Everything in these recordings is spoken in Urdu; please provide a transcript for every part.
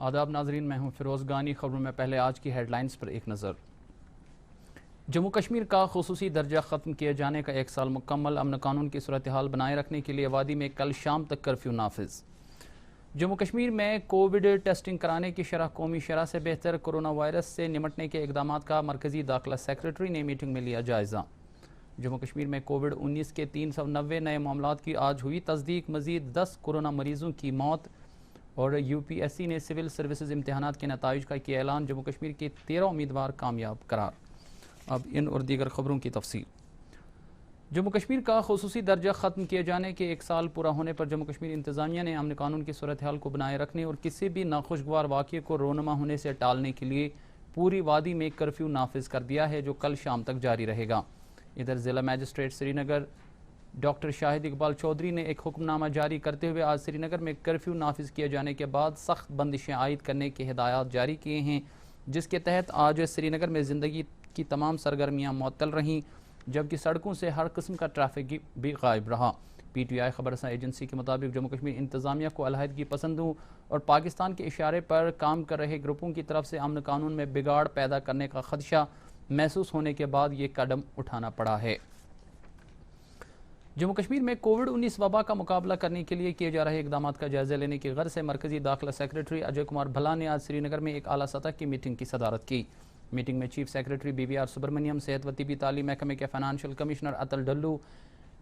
آداب ناظرین، میں ہوں فیروز گانی۔ خبروں میں پہلے آج کی ہیڈ لائنز پر ایک نظر۔ جموں کشمیر کا خصوصی درجہ ختم کیے جانے کا 1 سال مکمل، امن قانون کی صورتحال بنائے رکھنے کے لیے وادی میں کل شام تک کرفیو نافذ۔ جموں کشمیر میں کووڈ ٹیسٹنگ کرانے کی شرح قومی شرح سے بہتر، کورونا وائرس سے نمٹنے کے اقدامات کا مرکزی داخلہ سیکریٹری نے میٹنگ میں لیا جائزہ۔ جموں کشمیر میں کووڈ-19 کے 390 نئے معاملات کی آج ہوئی تصدیق، مزید 10 کورونا مریضوں کی موت، اور UPSC نے سول سروسز امتحانات کے نتائج کا کیا اعلان، جموں کشمیر کے 13 امیدوار کامیاب قرار۔ اب ان اور دیگر خبروں کی تفصیل۔ جموں کشمیر کا خصوصی درجہ ختم کیے جانے کے 1 سال پورا ہونے پر جموں کشمیر انتظامیہ نے امن قانون کی صورتحال کو بنائے رکھنے اور کسی بھی ناخوشگوار واقعے کو رونما ہونے سے ٹالنے کے لیے پوری وادی میں کرفیو نافذ کر دیا ہے، جو کل شام تک جاری رہے گا۔ ادھر ضلع میجسٹریٹ سری نگر ڈاکٹر شاہد اقبال چودھری نے ایک حکم نامہ جاری کرتے ہوئے آج سری نگر میں کرفیو نافذ کیے جانے کے بعد سخت بندشیں عائد کرنے کے ہدایات جاری کیے ہیں، جس کے تحت آج سری نگر میں زندگی کی تمام سرگرمیاں معطل رہیں، جبکہ سڑکوں سے ہر قسم کا ٹریفک بھی غائب رہا۔ PTI خبررساں ایجنسی کے مطابق جموں کشمیر انتظامیہ کو علیحدگی پسندوں اور پاکستان کے اشارے پر کام کر رہے گروپوں کی طرف سے امن قانون میں بگاڑ پیدا کرنے کا خدشہ محسوس ہونے کے بعد یہ قدم اٹھانا پڑا ہے۔ جموں کشمیر میں کووڈ-19 وبا کا مقابلہ کرنے کے لیے کیے جا رہے اقدامات کا جائزہ لینے کی غرض سے مرکزی داخلہ سیکریٹری اجے کمار بھلا نے آج سری نگر میں ایک اعلیٰ سطح کی میٹنگ کی صدارت کی۔ میٹنگ میں چیف سیکریٹری BVR سبرمنیم، صحت و طبی تعلیم محکمے کے financial commissioner Atul Dullo,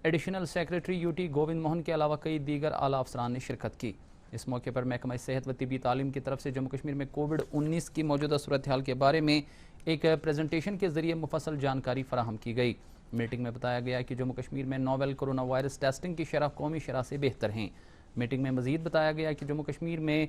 additional secretary UT Govind Mohan کے علاوہ کئی دیگر اعلیٰ افسران نے شرکت کی۔ اس موقع پر محکمہ صحت و طبی تعلیم کی طرف سے جموں کشمیر میں کووڈ-19 کی موجودہ صورتحال کے بارے میں ایک پریزنٹیشن کے ذریعے مفصل جانکاری فراہم کی گئی۔ میٹنگ میں بتایا گیا کہ جموں کشمیر میں نوویل کورونا وائرس ٹیسٹنگ کی شرح قومی شرح سے بہتر ہیں۔ میٹنگ میں مزید بتایا گیا کہ جموں کشمیر میں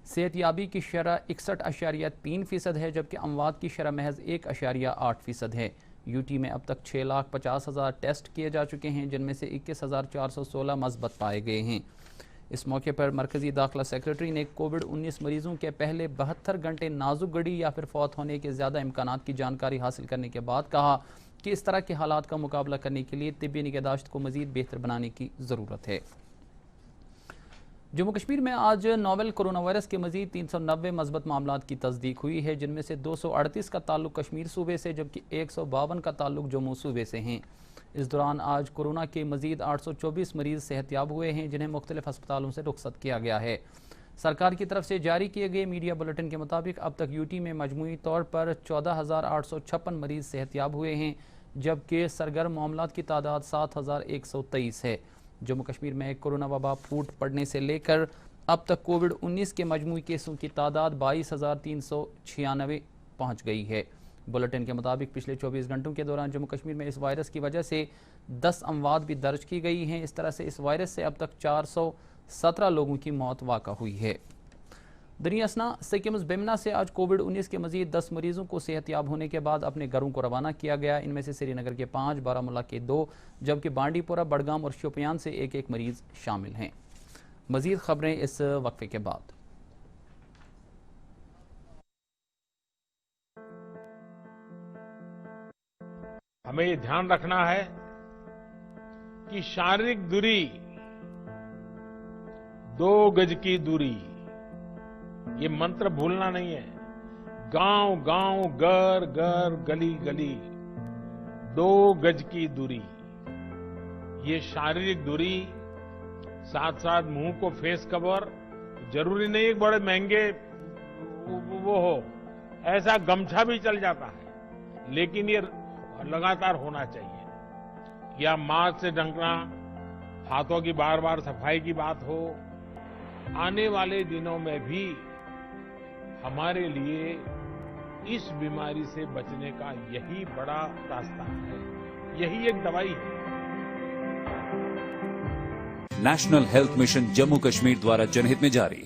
صحت یابی کی شرح 61.3% ہے، جبکہ اموات کی شرح محض 1.8% ہے۔ UT میں اب تک 6,50,000 ٹیسٹ کیے جا چکے ہیں، جن میں سے 21,416 مثبت پائے گئے ہیں۔ اس موقع پر مرکزی داخلہ سیکریٹری نے کووڈ-19 مریضوں کے پہلے 72 گھنٹے نازک گھڑی یا پھر فوت ہونے کے زیادہ امکانات کی جانکاری حاصل کرنے کے بعد کہا کہ اس طرح کے حالات کا مقابلہ کرنے کے لیے طبی نگہداشت کو مزید بہتر بنانے کی ضرورت ہے۔ جموں کشمیر میں آج نوویل کورونا وائرس کے مزید 390 مثبت معاملات کی تصدیق ہوئی ہے، جن میں سے 238 کا تعلق کشمیر صوبے سے جبکہ 152 کا تعلق جموں صوبے سے ہیں۔ اس دوران آج کورونا کے مزید 824 مریض صحت یاب ہوئے ہیں، جنہیں مختلف ہسپتالوں سے رخصت کیا گیا ہے۔ سرکار کی طرف سے جاری کیے گئے میڈیا بلیٹن کے مطابق اب تک UT میں مجموعی طور پر 14,856 مریض صحت یاب ہوئے ہیں، جبکہ سرگرم معاملات کی تعداد 7,123 ہے۔ جموں کشمیر میں کورونا وبا پھوٹ پڑنے سے لے کر اب تک کووڈ-19 کے مجموعی کیسوں کی تعداد 22,396 پہنچ گئی ہے۔ بلیٹن کے مطابق پچھلے 24 گھنٹوں کے دوران جموں کشمیر میں اس وائرس کی وجہ سے 10 اموات بھی درج کی گئی ہیں۔ اس طرح سے اس وائرس سے اب تک 417 لوگوں کی موت واقع ہوئی ہے۔ دنیا اسنا سکمز بیمنا سے آج کووڈ-19 کے مزید 10 مریضوں کو صحت یاب ہونے کے بعد اپنے گھروں کو روانہ کیا گیا۔ ان میں سے سری نگر کے 5، بارہمولہ کے 2، جبکہ بانڈی پورہ، بڑگام اور شوپیان سے ایک ایک مریض شامل ہیں۔ مزید خبریں اس وقفے کے بعد۔ ہمیں یہ دھیان رکھنا ہے کہ شاریرک دوری، 2 گز کی دوری، یہ منتر بھولنا نہیں ہے۔ گاؤں گاؤں، گھر گھر، گلی گلی، 2 گز کی دوری، یہ شاریرک دوری، ساتھ ساتھ منہ کو فیس کور، ضروری نہیں ایک بڑے مہنگے وہ ہو، ایسا گمچھا بھی چل جاتا ہے، لیکن یہ لگاتار ہونا چاہیے۔ یا ماسک سے ڈھکنا، ہاتھوں کی بار بار صفائی کی بات ہو۔ آنے والے دنوں میں بھی ہمارے لیے اس بیماری سے بچنے کا یہی بڑا راستہ ہے، یہی ایک دوائی ہے۔ National health mission Jammu Kashmir دوارا جنہت میں جاری۔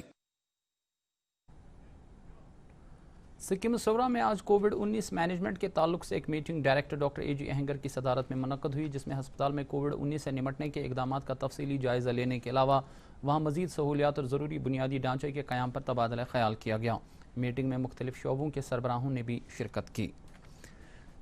سکم سورا میں آج کووڈ-19 مینجمنٹ کے تعلق سے ایک میٹنگ ڈائریکٹر ڈاکٹر AG اہنگر کی صدارت میں منعقد ہوئی، جس میں ہسپتال میں کووڈ-19 سے نمٹنے کے اقدامات کا تفصیلی جائزہ لینے کے علاوہ وہاں مزید سہولیات اور ضروری بنیادی ڈھانچے کے قیام پر تبادلہ خیال کیا گیا۔ میٹنگ میں مختلف شعبوں کے سربراہوں نے بھی شرکت کی۔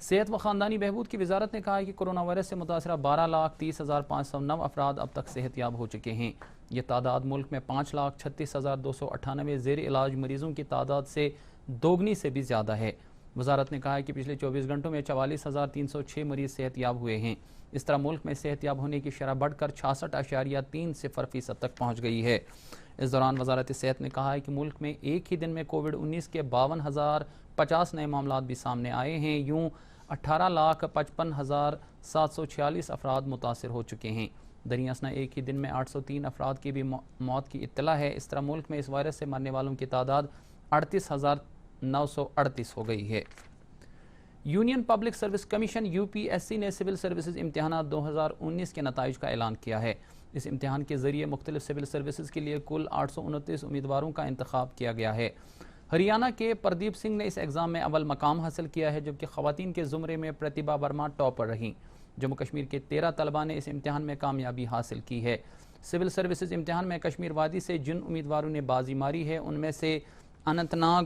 صحت و خاندانی بہبود کی وزارت نے کہا ہے کہ کرونا وائرس سے متاثرہ 12,30,509 افراد اب تک صحت یاب ہو چکے ہیں۔ یہ تعداد ملک میں 5,36,298 زیر علاج مریضوں کی تعداد سے دوگنی سے بھی زیادہ ہے۔ وزارت نے کہا ہے کہ پچھلے 24 گھنٹوں میں 44,306 مریض صحت یاب ہوئے ہیں۔ اس طرح ملک میں صحت یاب ہونے کی شرح بڑھ کر 66.30% تک پہنچ گئی ہے۔ اس دوران وزارت صحت نے کہا ہے کہ ملک میں ایک ہی دن میں کووڈ-19 کے 52,050 نئے معاملات بھی سامنے آئے ہیں۔ یوں 18,55,746 افراد متاثر ہو چکے ہیں۔ دریں اثنا ایک ہی دن میں 803 افراد کی بھی موت کی اطلاع ہے۔ اس طرح ملک میں اس وائرس سے مرنے والوں کی تعداد 38,938 ہو گئی ہے۔ Union public service commission UPSC نے سول سروسز امتحانات 2019 کے نتائج کا اعلان کیا ہے۔ اس امتحان کے ذریعے مختلف سول سروسز کے لیے کل 829 امیدواروں کا انتخاب کیا گیا ہے۔ ہریانہ کے پردیپ سنگھ نے اس ایگزام میں اول مقام حاصل کیا ہے، جبکہ خواتین کے زمرے میں پرتیبھا ورما ٹاپر رہیں۔ جموں کشمیر کے 13 طلباء نے اس امتحان میں کامیابی حاصل کی ہے۔ سول سروسز امتحان میں کشمیر وادی سے جن امیدواروں نے بازی ماری ہے ان میں سے اننت ناگ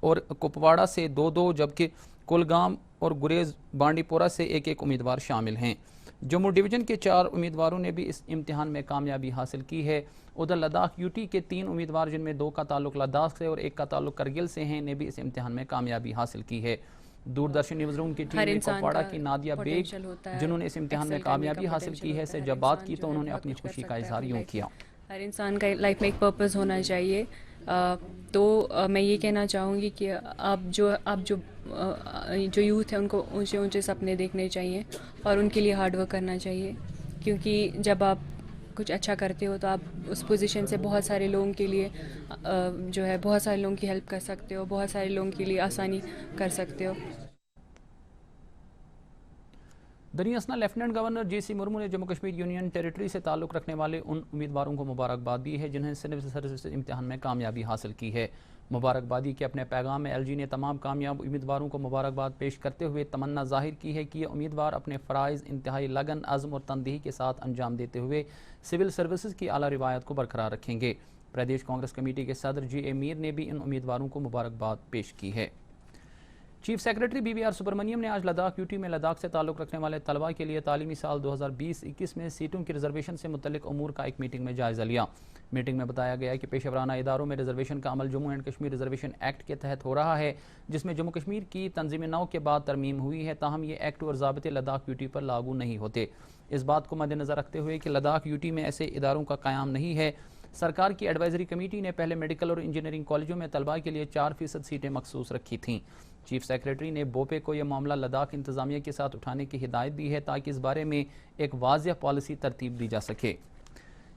اور کپواڑہ سے 2-2 جبکہ کولگام اور گریز بانڈی پورہ سے 1-1 امیدوار شامل ہیں۔ جموں ڈویژن کے 4 امیدواروں نے بھی اس امتحان میں کامیابی حاصل کی ہے۔ ادھر لداخ UT کے 3 امیدوار جن میں 2 کا تعلق لداخ سے اور 1 کا تعلق کرگل سے ہیں نے بھی اس امتحان میں کامیابی حاصل کی ہے۔ دوردرشن نیوز روم کی ٹیم نے کپواڑہ کی نادیہ بیگ جنہوں نے اس امتحان میں کامیابی حاصل کی ہے سے جب بات کی تو انہوں نے اپنی خوشی کا اظہار یوں کیا۔ ہر انسان کا لائف میں ایک پرپز ہونا چاہیے، تو میں یہ کہنا چاہوں گی کہ آپ جو یوتھ ہے ان کو اونچے اونچے سپنے دیکھنے چاہیے اور ان کے لیے ہارڈ ورک کرنا چاہیے، کیونکہ جب آپ کچھ اچھا کرتے ہو تو آپ اس پوزیشن سے بہت سارے لوگوں کے لیے جو ہے بہت سارے لوگوں کی ہیلپ کر سکتے ہو، بہت سارے لوگوں کے لیے آسانی کر سکتے ہو۔ دریں اثنا لیفٹیننٹ گورنر JC مرمو نے جموں کشمیر یونین ٹیریٹری سے تعلق رکھنے والے ان امیدواروں کو مبارکباد دی ہے جنہیں سول سروسز امتحان میں کامیابی حاصل کی ہے۔ مبارکبادی کے اپنے پیغام میں LG نے تمام کامیاب امیدواروں کو مبارکباد پیش کرتے ہوئے تمنا ظاہر کی ہے کہ یہ امیدوار اپنے فرائض انتہائی لگن، عزم اور تندہی کے ساتھ انجام دیتے ہوئے سول سروسز کی اعلیٰ روایت کو برقرار رکھیں گے۔ پردیش کانگریس کمیٹی کے صدر GA میر نے بھی ان امیدواروں کو مبارکباد پیش کی ہے۔ چیف سیکریٹری BVR سبرمنیم نے آج لداخ UT میں لداخ سے تعلق رکھنے والے طلباء کے لیے تعلیمی سال 2020-21 میں سیٹوں کی ریزرویشن سے متعلق امور کا ایک میٹنگ میں جائزہ لیا۔ میٹنگ میں بتایا گیا کہ پیشہ ورانہ اداروں میں ریزرویشن کا عمل Jammu and Kashmir reservation act کے تحت ہو رہا ہے، جس میں جموں کشمیر کی تنظیم نو کے بعد ترمیم ہوئی ہے، تاہم یہ ایکٹ اور ضابطے لداخ UT پر لاگو نہیں ہوتے۔ اس بات کو مد نظر رکھتے ہوئے کہ لداخ UT میں ایسے اداروں کا قیام نہیں ہے، سرکار کی ایڈوائزری کمیٹی نے پہلے میڈیکل اور انجینئرنگ کالجوں میں طلباء کے لیے 4% سیٹیں مخصوص رکھی تھیں۔ چیف سیکریٹری نے بوپے کو یہ معاملہ لداخ انتظامیہ کے ساتھ اٹھانے کی ہدایت دی ہے تاکہ اس بارے میں ایک واضح پالیسی ترتیب دی جا سکے۔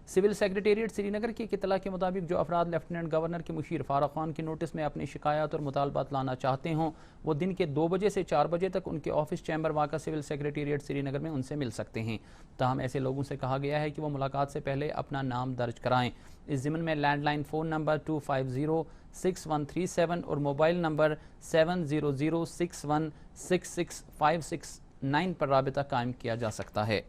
سول سیکریٹریٹ سری نگر کی اطلاع کے مطابق جو افراد لیفٹیننٹ گورنر کے مشیر فاروق خان کے نوٹس میں اپنی شکایات اور مطالبات لانا چاہتے ہوں وہ دن کے 2 بجے سے 4 بجے تک ان کے آفس چیمبر واقع سول سیکریٹریٹ سری نگر میں ان سے مل سکتے ہیں۔ تاہم ایسے لوگوں سے کہا گیا ہے کہ وہ ملاقات سے پہلے اپنا نام درج کرائیں۔ اس ضمن میں لینڈ لائن فون نمبر 2506137 اور موبائل نمبر 7006166569 پر رابطہ قائم کیا جا سکتا ہے۔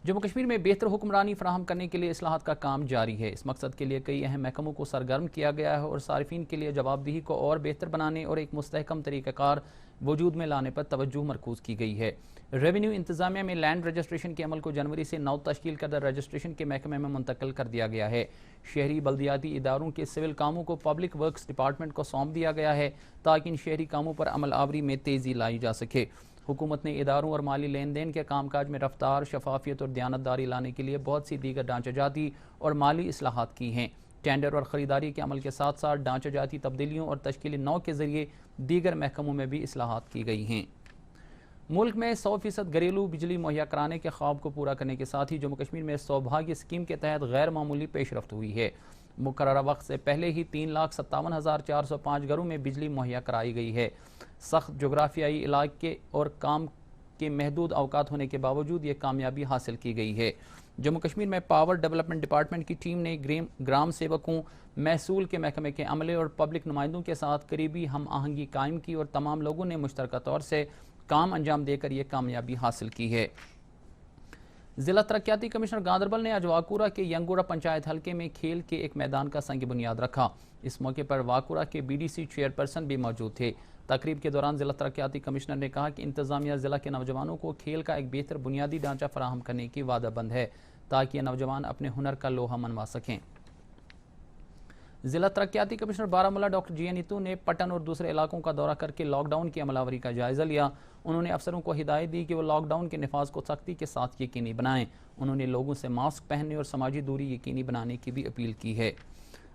جموں کشمیر میں بہتر حکمرانی فراہم کرنے کے لیے اصلاحات کا کام جاری ہے۔ اس مقصد کے لیے کئی اہم محکموں کو سرگرم کیا گیا ہے اور صارفین کے لیے جواب دہی کو اور بہتر بنانے اور ایک مستحکم طریقہ کار وجود میں لانے پر توجہ مرکوز کی گئی ہے۔ ریونیو انتظامیہ میں لینڈ رجسٹریشن کے عمل کو جنوری سے نو تشکیل کردہ رجسٹریشن کے محکمے میں منتقل کر دیا گیا ہے۔ شہری بلدیاتی اداروں کے سول کاموں کو پبلک ورکس ڈپارٹمنٹ کو سونپ دیا گیا ہے تاکہ ان شہری کاموں پر عمل آوری میں تیزی لائی جا سکے۔ حکومت نے اداروں اور مالی لین دین کے کام کاج میں رفتار، شفافیت اور دیانتداری لانے کے لیے بہت سی دیگر ڈھانچہ جاتی اور مالی اصلاحات کی ہیں۔ ٹینڈر اور خریداری کے عمل کے ساتھ ساتھ ڈھانچہ جاتی تبدیلیوں اور تشکیل نو کے ذریعے دیگر محکموں میں بھی اصلاحات کی گئی ہیں۔ ملک میں 100% گھریلو بجلی مہیا کرانے کے خواب کو پورا کرنے کے ساتھ ہی جموں کشمیر میں سوبھاگیہ اسکیم کے تحت غیر معمولی پیش رفت ہوئی ہے۔ مقررہ وقت سے پہلے ہی 3,57,405 گھروں میں بجلی مہیا کرائی گئی ہے۔ سخت جغرافیائی علاقے اور کام کے محدود اوقات ہونے کے باوجود یہ کامیابی حاصل کی گئی ہے۔ جموں کشمیر میں پاور ڈیولپمنٹ ڈپارٹمنٹ کی ٹیم نے گرام سیوکوں، محصول کے محکمے کے عملے اور پبلک نمائندوں کے ساتھ قریبی ہم آہنگی قائم کی اور تمام لوگوں نے مشترکہ طور سے کام انجام دے کر یہ کامیابی حاصل کی ہے۔ ضلع ترقیاتی کمشنر گاندربل نے آج واکورہ کے ینگورہ پنچایت حلقے میں کھیل کے ایک میدان کا سنگ بنیاد رکھا۔ اس موقع پر واکورہ کے BDC چیئرپرسن بھی موجود تھے۔ تقریب کے دوران ضلع ترقیاتی کمشنر نے کہا کہ انتظامیہ ضلع کے نوجوانوں کو کھیل کا ایک بہتر بنیادی ڈھانچہ فراہم کرنے کی وعدہ بند ہے تاکہ یہ نوجوان اپنے ہنر کا لوہا منوا سکیں۔ ضلع ترقیاتی commissioner Baramulla doctor GN Neetu نے پٹن اور دوسرے علاقوں کا دورہ کر کے لاک ڈاؤن کی عمل آوری کا جائزہ لیا۔ انہوں نے افسروں کو ہدایت دی کہ وہ لاک ڈاؤن کے نفاذ کو سختی کے ساتھ یقینی بنائیں۔ انہوں نے لوگوں سے ماسک پہننے اور سماجی دوری یقینی بنانے کی بھی اپیل کی ہے۔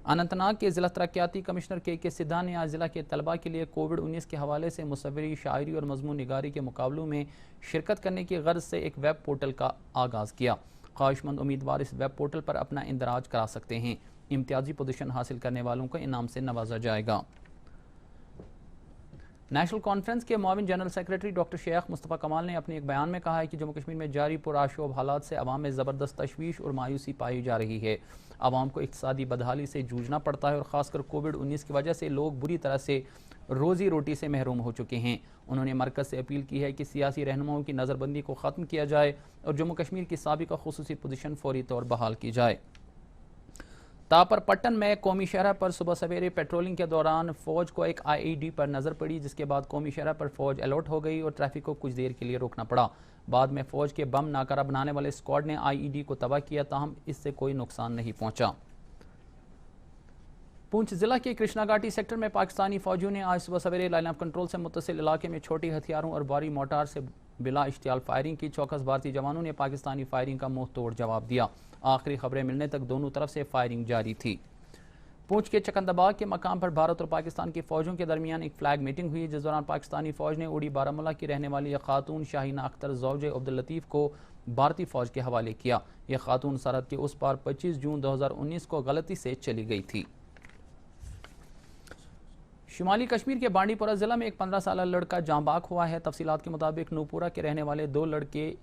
اننت ناگ کے ضلع ترقیاتی کمشنر KK سدھا نے آج ضلع کے طلبہ کے لیے کووڈ-19 کے حوالے سے مصوری، شاعری اور مضمون نگاری کے مقابلوں میں شرکت کرنے کی غرض سے ایک ویب پورٹل کا آغاز کیا۔ خواہش مند امیدوار اس ویب پورٹل پر اپنا اندراج کرا سکتے ہیں۔ امتیازی پوزیشن حاصل کرنے والوں کو انعام سے نوازا جائے گا۔ نیشنل کانفرنس کے معاون جنرل سیکریٹری ڈاکٹر شیخ مصطفیٰ کمال نے اپنے ایک بیان میں کہا ہے کہ جموں کشمیر میں جاری پرآشوب حالات سے عوام میں زبردست تشویش اور مایوسی پائی جا رہی ہے۔ عوام کو اقتصادی بدحالی سے جوجھنا پڑتا ہے اور خاص کر کووڈ-19 کی وجہ سے لوگ بری طرح سے روزی روٹی سے محروم ہو چکے ہیں۔ انہوں نے مرکز سے اپیل کی ہے کہ سیاسی رہنماؤں کی نظر بندی کو ختم کیا جائے اور جموں کشمیر کی سابقہ خصوصی پوزیشن فوری طور بحال کی جائے۔ تاپر پٹن میں قومی شاہراہ پر صبح سویرے پیٹرولنگ کے دوران فوج کو ایک IED پر نظر پڑی، جس کے بعد قومی شاہراہ پر فوج الرٹ ہو گئی اور ٹریفک کو کچھ دیر کے لیے روکنا پڑا۔ بعد میں فوج کے بم ناکارہ بنانے والے اسکواڈ نے IED کو تباہ کیا، تاہم اس سے کوئی نقصان نہیں پہنچا۔ پونچھ ضلع کے کرشنا گھاٹی سیکٹر میں پاکستانی فوجیوں نے آج صبح سویرے لائن آف کنٹرول سے متصل علاقے میں چھوٹی ہتھیاروں اور بھاری موٹار سے بلا اشتعال فائرنگ کی۔ چوکس بھارتی جوانوں نے پاکستانی فائرنگ کا منہ توڑ جواب دیا۔ آخری خبریں ملنے تک دونوں طرف سے فائرنگ جاری تھی۔ پونچھ کے چکندباغ کے مقام پر بھارت اور پاکستان کی فوجوں کے درمیان ایک فلیگ میٹنگ ہوئی، جس دوران پاکستانی فوج نے اوڑی بارہمولہ کی رہنے والی ایک خاتون شاہینہ اختر زوج عبداللطیف کو بھارتی فوج کے حوالے کیا۔ یہ خاتون سرحد کے اس پار 25 جون 2019 کو غلطی سے چلی گئی تھی۔ شمالی کشمیر کے بانڈی پورہ ضلع میں ایک 15 سالہ لڑکا جاں باک ہوا ہے۔ تفصیلات کے مطابق نوپورہ کے رہنے والے دو لڑکے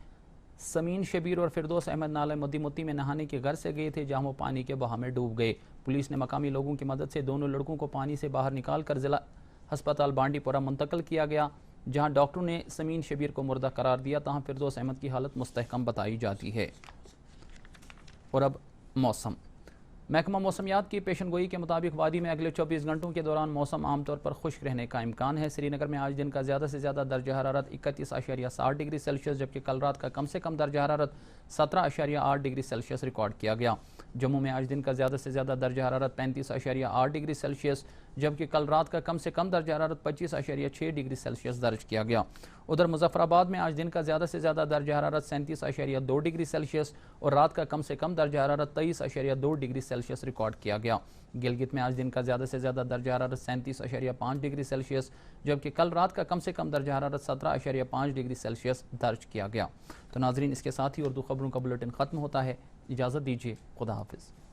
سمین شبیر اور فردوس احمد نالہ مدی متی میں نہانے کے گھر سے گئے تھے، جہاں وہ پانی کے بہاؤ میں ڈوب گئے۔ پولیس نے مقامی لوگوں کی مدد سے دونوں لڑکوں کو پانی سے باہر نکال کر ضلع ہسپتال بانڈی پورہ منتقل کیا گیا، جہاں ڈاکٹروں نے سمین شبیر کو مردہ قرار دیا، تاہم فردوس احمد کی حالت مستحکم بتائی جاتی ہے۔ اور اب موسم۔ محکمہ موسمیات کی پیشن گوئی کے مطابق وادی میں اگلے 24 گھنٹوں کے دوران موسم عام طور پر خشک رہنے کا امکان ہے۔ سری نگر میں آج دن کا زیادہ سے زیادہ درجہ حرارت 31.7 ڈگری سیلسیس جبکہ کل رات کا کم سے کم درجہ حرارت 17.8 ڈگری سیلسیس ریکارڈ کیا گیا۔ جموں میں آج دن کا زیادہ سے زیادہ درجہ حرارت 35.8 ڈگری سیلسیس جبکہ کل رات کا کم سے کم درجہ حرارت 25.6 ڈگری سیلسیس درج کیا گیا۔ ادھر مظفر آباد میں آج دن کا زیادہ سے زیادہ درجہ حرارت 37.2 ڈگری سیلسیس اور رات کا کم سے کم درجہ حرارت 23.2 ڈگری سیلسیس ریکارڈ کیا گیا۔ گلگت میں آج دن کا زیادہ سے زیادہ درجہ حرارت 37.5 ڈگری سیلسیس جبکہ کل رات کا کم سے کم درجہ حرارت 17.5 ڈگری سیلسیس درج کیا گیا۔ تو ناظرین، اس کے ساتھ ہی اردو خبروں کا بلیٹن ختم ہوتا ہے۔ اجازت دیجیے، خدا حافظ۔